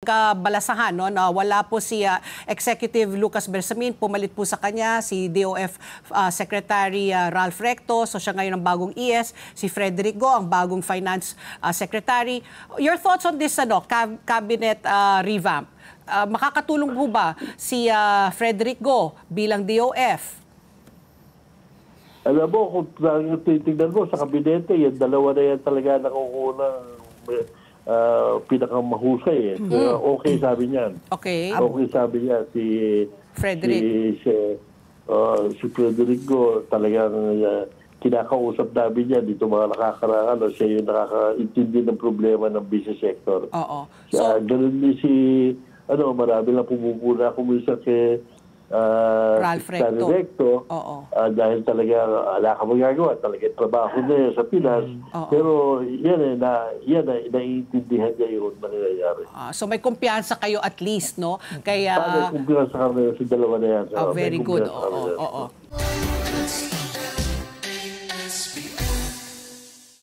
Kabalasahan no, na wala po si Executive Lucas Bersamin, pumalit po sa kanya si DOF Secretary Ralph Recto, so siya ngayon ang bagong ES, si Frederick Go ang bagong Finance Secretary. Your thoughts on this cabinet revamp? Makakatulong po ba si Frederick Go bilang DOF? Alam mo, kung titignan mo sa kabinete, yung dalawa na yan talaga nakukunang pinakamahusay. Okay sabi niyan. Okay. Okay sabi niya si Frederick. Si Federico talagang kinakausap namin niya dito mga nakakaraan. Siya yung nakakaintindi ng problema ng business sector. Oo. So, ganun din si marami lang pumupuna ako minsan kay Ralph Recto. Dahil talaga wala ka magagawa, talaga trabaho na yan sa Pinas. Pero yan naiintindihan niya yung nangyayari. So may kumpiyansa kayo at least, no? Kaya kumpiyansa kami sa dalawa na yan. very good. Oo.